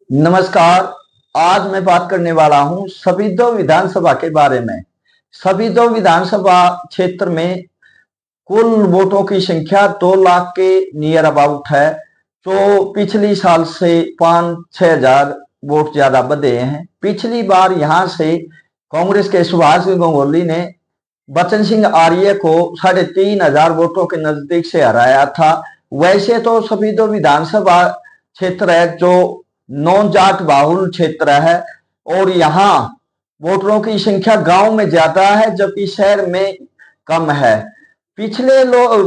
नमस्कार। आज मैं बात करने वाला हूं सभी विधानसभा के बारे में। सभी विधानसभा क्षेत्र में कुल वोटों की संख्या 2 लाख के नियर अबाउट है, जो पिछली साल से 5-6 हजार वोट ज्यादा बढ़े हैं। पिछली बार यहां से कांग्रेस के सुभाष गंगोली ने बचन सिंह आर्य को 3,500 वोटों के नजदीक से हराया था। वैसे तो सभी विधानसभा क्षेत्र है जो नॉन जाट बाहुल क्षेत्र है और यहाँ वोटरों की संख्या गांव में ज्यादा है जबकि शहर में कम है। पिछले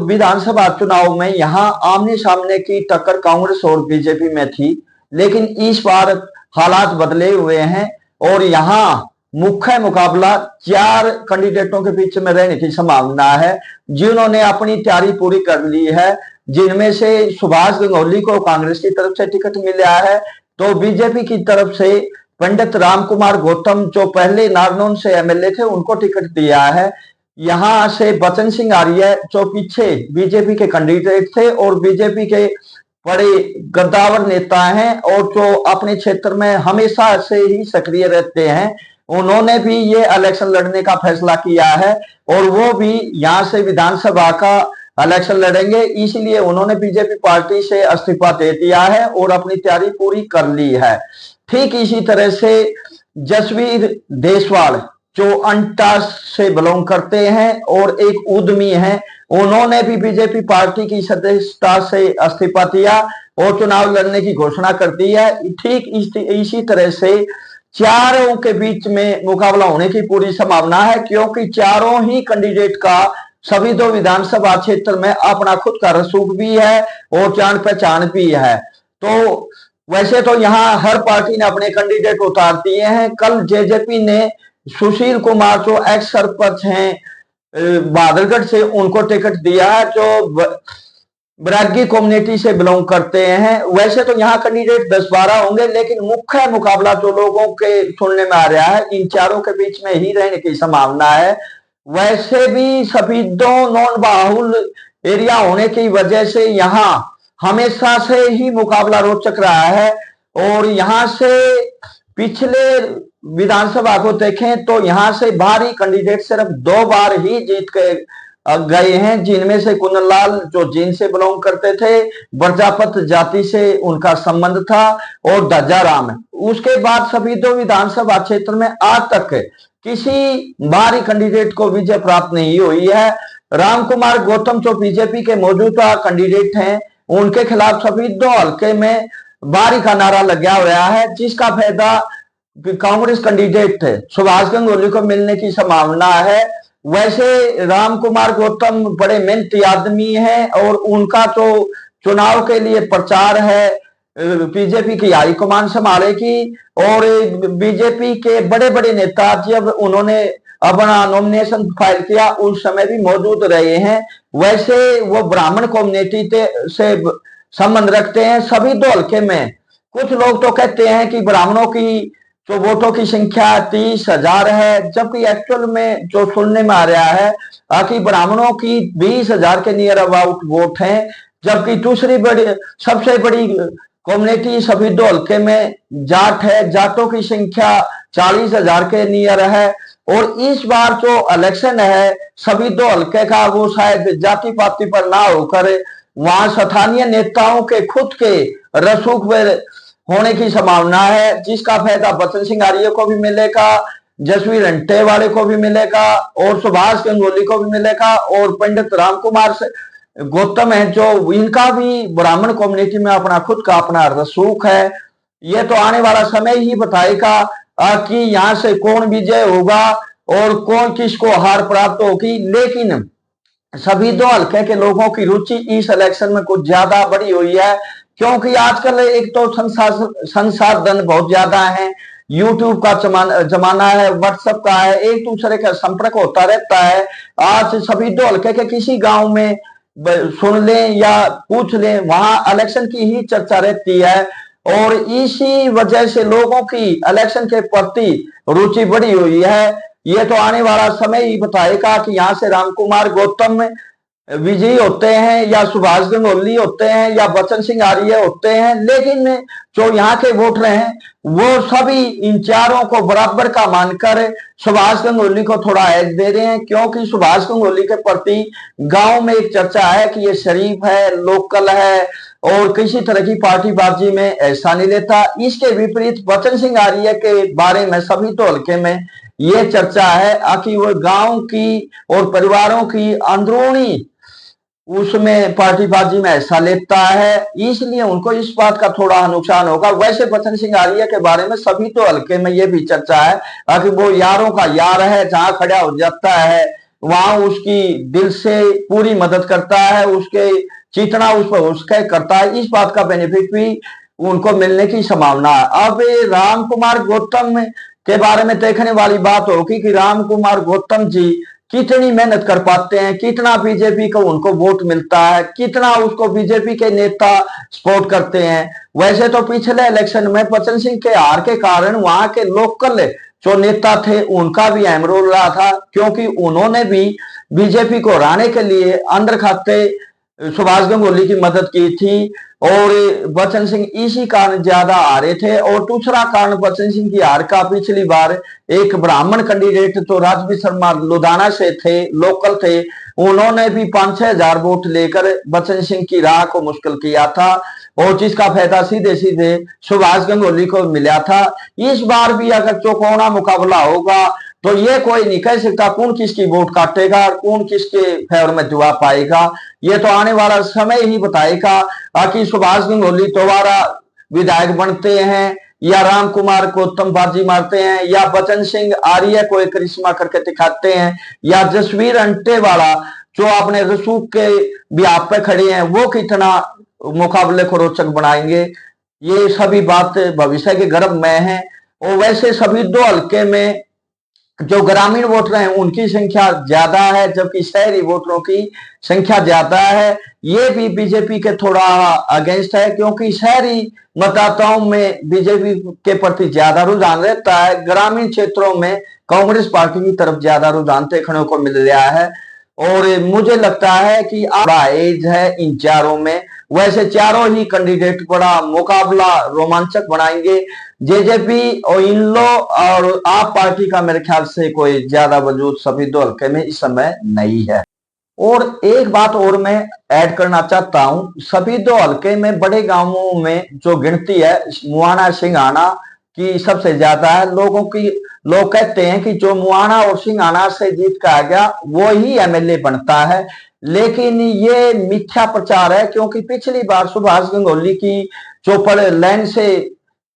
विधानसभा चुनाव में यहाँ आमने सामने की टक्कर कांग्रेस और बीजेपी में थी, लेकिन इस बार हालात बदले हुए हैं और यहाँ मुख्य मुकाबला 4 कैंडिडेटों के बीच में रहने की संभावना है, जिन्होंने अपनी तैयारी पूरी कर ली है। जिनमें से सुभाष गंगोली को कांग्रेस की तरफ से टिकट मिला है, तो बीजेपी की तरफ से पंडित राम कुमार गौतम जो पहले नारनौल से एमएलए थे उनको टिकट दिया है। यहाँ से बचन सिंह आर्य जो पीछे बीजेपी के कैंडिडेट थे और बीजेपी के बड़े गद्दावर नेता हैं और जो अपने क्षेत्र में हमेशा से ही सक्रिय रहते हैं, उन्होंने भी ये इलेक्शन लड़ने का फैसला किया है और वो भी यहाँ से विधानसभा का इलेक्शन लड़ेंगे। इसलिए उन्होंने बीजेपी पार्टी से इस्तीफा दे दिया है और अपनी तैयारी पूरी कर ली है। ठीक इसी तरह से जसवीर देसवाल जो अंटा से बिलोंग करते हैं और एक उद्यमी हैं, उन्होंने भी बीजेपी पार्टी की सदस्यता से इस्तीफा दिया और चुनाव लड़ने की घोषणा कर दी है। ठीक इसी तरह से चारों के बीच में मुकाबला होने की पूरी संभावना है, क्योंकि चारों ही कैंडिडेट का सभी विधानसभा क्षेत्र में अपना खुद का रसूख भी है और जान पहचान भी है। तो वैसे तो यहाँ हर पार्टी ने अपने कैंडिडेट उतार दिए हैं। कल जेजेपी ने सुशील कुमार जो एक्स सरपंच हैं बहादुरगढ़ से, उनको टिकट दिया है जो बरागी कम्युनिटी से बिलोंग करते हैं। वैसे तो यहाँ कैंडिडेट 10-12 होंगे, लेकिन मुख्य मुकाबला जो लोगों के सुनने में आ रहा है इन चारों के बीच में ही रहने की संभावना है। वैसे भी सभी नॉन बाहुल एरिया होने की वजह से यहाँ हमेशा से ही मुकाबला रोचक रहा है और यहाँ से पिछले विधानसभा को देखें तो यहाँ से बाहरी कैंडिडेट सिर्फ 2 बार ही जीत गए हैं, जिनमें से कुंदनलाल जो जींद से बिलोंग करते थे, प्रजापत जाति से उनका संबंध था, और ध्वजाराम। उसके बाद सभी विधानसभा क्षेत्र में आज तक किसी बाहरी कैंडिडेट को विजय प्राप्त नहीं हुई है। राम कुमार गौतम जो बीजेपी के मौजूदा कैंडिडेट हैं, उनके खिलाफ सभी हल्के में बाहरी का नारा लगा हुआ है, जिसका फायदा कांग्रेस कैंडिडेट सुभाष गंगोली को मिलने की संभावना है। वैसे राम कुमार गौतम बड़े मेहनती आदमी हैं और उनका तो चुनाव के लिए प्रचार है बीजेपी की हाईकमान संभालेगी और बीजेपी के बड़े बड़े नेता जब उन्होंने अपना नॉमिनेशन फाइल किया उस समय भी मौजूद रहे हैं। वैसे वो ब्राह्मण कम्युनिटी से संबंध रखते हैं। सभी 2 हल्के में कुछ लोग तो कहते हैं कि ब्राह्मणों की जो वोटों की संख्या 30,000 है, जबकि एक्चुअल में जो सुनने में आ रहा है कि ब्राह्मणों की 20,000 के नियर अबाउट वोट हैं, जबकि दूसरी सबसे बड़ी कम्युनिटी सभी 2 हल्के में जाट है। जाटों की संख्या 40,000 के नियर है और इस बार जो इलेक्शन है सभी 2 हल्के का वो शायद जाति पाति पर ना होकर वहां स्थानीय नेताओं के खुद के रसूख में होने की संभावना है, जिसका फायदा बचन सिंह आर्य को भी मिलेगा, जसवीर अंटे वाले को भी मिलेगा और सुभाष गंगोली को भी मिलेगा और पंडित राम कुमार से गौतम है जो इनका भी ब्राह्मण कम्युनिटी में अपना रसूख है। ये तो आने वाला समय ही बताएगा कि यहाँ से कौन विजय होगा और कौन किसको हार प्राप्त होगी। लेकिन सभी 2 हल्के के लोगों की रुचि इस इलेक्शन में कुछ ज्यादा बढ़ी हुई है, क्योंकि आजकल एक तो संसाधन बहुत ज्यादा है, यूट्यूब का जमाना है, व्हाट्सएप का है, एक दूसरे का संपर्क होता रहता है। आज सभी 2 हल्के के किसी गांव में सुन लें या पूछ लें, वहां इलेक्शन की ही चर्चा रहती है और इसी वजह से लोगों की इलेक्शन के प्रति रुचि बढ़ी हुई है। ये तो आने वाला समय ही बताएगा कि यहाँ से राम कुमार गौतम विजयी होते हैं या सुभाष गंगोली होते हैं या बचन सिंह आर्य होते हैं, लेकिन जो यहाँ के वोटर हैं वो सभी इन चारों को बराबर का मानकर सुभाष गंगोली को थोड़ा एज दे रहे हैं, क्योंकि सुभाष गंगोली के प्रति गांव में एक चर्चा है कि ये शरीफ है, लोकल है और किसी तरह की पार्टीबाजी में ऐसा नहीं लेता। इसके विपरीत बचन सिंह आर्य के बारे में सभी तो हल्के में ये चर्चा है कि वो गांव की और परिवारों की अंदरूनी उसमें पार्टीबाजी में हिस्सा लेता है, इसलिए उनको इस बात का थोड़ा नुकसान होगा। वैसे बचन सिंह आर्य के बारे में सभी तो हल्के में ये भी चर्चा है कि वो यारों का यार है, जहां खड़ा हो जाता है वहां उसकी दिल से पूरी मदद करता है, उसके जितना उस पर उसके करता है, इस बात का बेनिफिट भी उनको मिलने की संभावना है। अब राम कुमार गौतम के बारे में देखने वाली बात होगी कि राम कुमार गौतम जी कितनी मेहनत कर पाते हैं, कितना बीजेपी को उनको वोट मिलता है, कितना उसको बीजेपी के नेता सपोर्ट करते हैं। वैसे तो पिछले इलेक्शन में बचन सिंह के हार के कारण वहां के लोकल जो नेता थे उनका भी अहम रोल रहा था, क्योंकि उन्होंने भी बीजेपी को हराने के लिए अंदर खाते सुभाष गंगोली की मदद की थी और बचन सिंह इसी कारण ज्यादा हारे थे। और दूसरा कारण बचन सिंह की हार का, पिछली बार एक ब्राह्मण कैंडिडेट तो राजवीर शर्मा लुधियाना से थे, लोकल थे, उन्होंने भी 5-6 हजार वोट लेकर बचन सिंह की राह को मुश्किल किया था और जिसका फायदा सीधे सीधे सुभाष गंगोली को मिला था। इस बार भी अगर चौकोना मुकाबला होगा तो ये कोई नहीं कह सकता कौन किसकी वोट काटेगा और कौन किसके फेवर में दुआ पाएगा। ये तो आने वाला समय ही बताएगा कि सुभाष गंगोली दोबारा विधायक बनते हैं या राम कुमार गौतम बाजी मारते हैं या बचन सिंह आर्य को एक करिश्मा करके दिखाते हैं या जसवीर अंटेवाला जो अपने रसूख के ब्याह पे खड़े हैं वो कितना मुकाबले को रोचक बनाएंगे। ये सभी बात भविष्य के गर्भ में है। और वैसे सभी दो हल्के में जो ग्रामीण वोटर हैं उनकी संख्या ज्यादा है, जबकि शहरी वोटरों की संख्या ज्यादा है। ये भी बीजेपी के थोड़ा अगेंस्ट है, क्योंकि शहरी मतदाताओं में बीजेपी के प्रति ज्यादा रुझान रहता है, ग्रामीण क्षेत्रों में कांग्रेस पार्टी की तरफ ज्यादा रुझान देखने को मिल रहा है। और मुझे लगता है कि बड़ा एज है इन चारों में। वैसे चारों ही कैंडिडेट बड़ा मुकाबला रोमांचक बनाएंगे। जेजेपी और इन लो और आप पार्टी का मेरे ख्याल से कोई ज्यादा वजूद सभी दो हल्के में इस समय नहीं है। और एक बात और मैं ऐड करना चाहता हूं, सभी दो हल्के में बड़े गांवों में जो गिनती है मुआना सिंघाना की सबसे ज्यादा है। लोग कहते हैं कि जो मुआना और सिंघाना से जीत का आ गया वो ही एमएलए बनता है, लेकिन ये मिथ्या प्रचार है, क्योंकि पिछली बार सुभाष गंगोली की जो लैंड से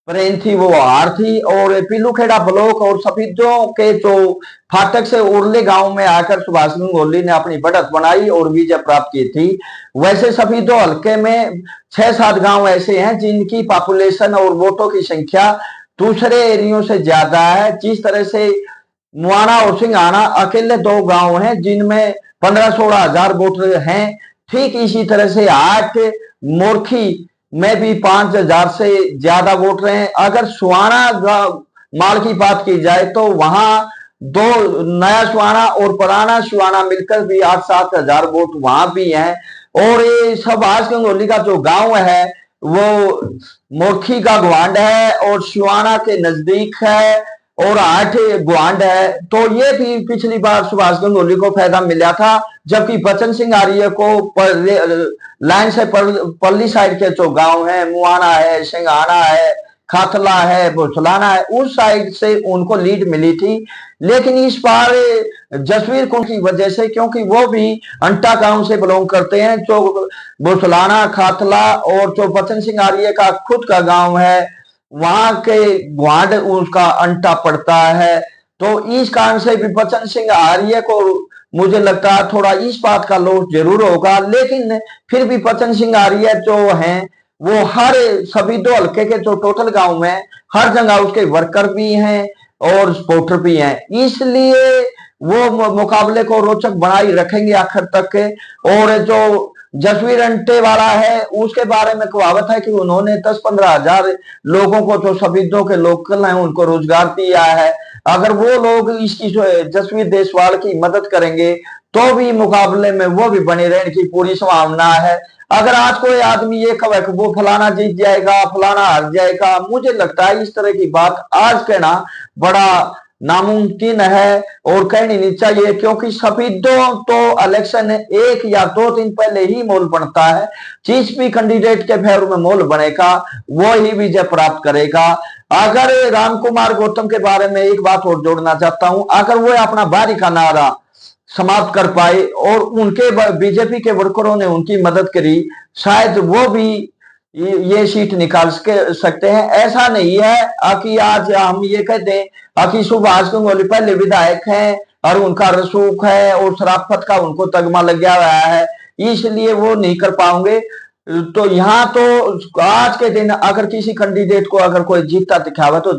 ट्रेन थी वो हार थी और पीलूखेड़ा ब्लॉक और सफीदों के जो फाटक से उर्ले गांव में आकर सुभाष गंगोली ने अपनी बढ़त बनाई और विजय प्राप्त की थी। वैसे सफीदों हल्के में 6-7 गांव ऐसे हैं जिनकी पॉपुलेशन और वोटों की संख्या दूसरे एरियो से ज्यादा है। जिस तरह से मुआना और सिंघाना अकेले 2 गांव हैं जिनमें 15-16 हजार वोटर हैं, ठीक इसी तरह से 8 मोरखी में भी 5,000 से ज्यादा वोट रहे हैं। अगर सुहाना माल की बात की जाए तो वहां 2 नया सुहाना और पुराना सुहाना मिलकर भी 8-7 हजार वोट वहां भी हैं। और ये सुभाष गंगोली का जो गांव है वो मोरखी का ग्वांड है और सुहाना के नजदीक है और 8 ग्वांड है, तो ये भी पिछली बार सुभाष गंगोली को फायदा मिला था। जबकि बचन सिंह आर्य को लाइन से पल्ली साइड के जो गांव है मुआना है, सिंघाना है, खातला है, भुसलाना है, उस साइड से उनको लीड मिली थी। लेकिन इस बार जसवीर कुंड की वजह से, क्योंकि वो भी अंटा गांव से बिलोंग करते हैं, जो भुसलाना, खातला और जो बचन सिंह आर्य का खुद का गांव है वहां के ग्वांड उसका अंटा पड़ता है, तो इस कारण से भी बचन सिंह आर्य को मुझे लगता है थोड़ा इस बात का लॉस जरूर होगा। लेकिन फिर भी बचन सिंह आर्य जो हैं वो हर सभी दो हल्के के जो टोटल गांव में हर जगह उसके वर्कर भी हैं और सपोर्टर भी हैं, इसलिए वो मुकाबले को रोचक बनाए रखेंगे आखिर तक के। और जो जसवीर अंटेवाला है, उसके बारे में कहावत है कि उन्होंने 10-15 हजार लोगों को, जो शहीदों के लोकल हैं, उनको रोजगार दिया है। अगर वो लोग इसकी जसवीर देशवाल की मदद करेंगे तो भी मुकाबले में वो भी बने रहने की पूरी संभावना है। अगर आज कोई आदमी ये कहे कि वो फलाना जीत जाएगा, फलाना हार जाएगा, मुझे लगता है इस तरह की बात आज कहना बड़ा नामुमकिन है और कहनी नहीं चाहिए, क्योंकि सफेदों तो इलेक्शन 1 या 2 दिन पहले ही मोल बनता है। जिस भी कैंडिडेट के फेवर में मोल बनेगा वो ही विजय प्राप्त करेगा। अगर राम कुमार गौतम के बारे में एक बात और जोड़ना चाहता हूं, अगर वो अपना बारी का नारा समाप्त कर पाए और उनके बीजेपी के वर्करों ने उनकी मदद करी, शायद वो भी ये सीट निकाल सकते हैं। ऐसा नहीं है कि आज हम ये कहते हैं कि सुभाष गंगोली पहले विधायक हैं और उनका रसूख है और शराफत का उनको तगमा लग गया है, इसलिए वो नहीं कर पाएंगे। तो यहाँ तो आज के दिन अगर किसी कैंडिडेट को अगर कोई जीतता दिखावा तो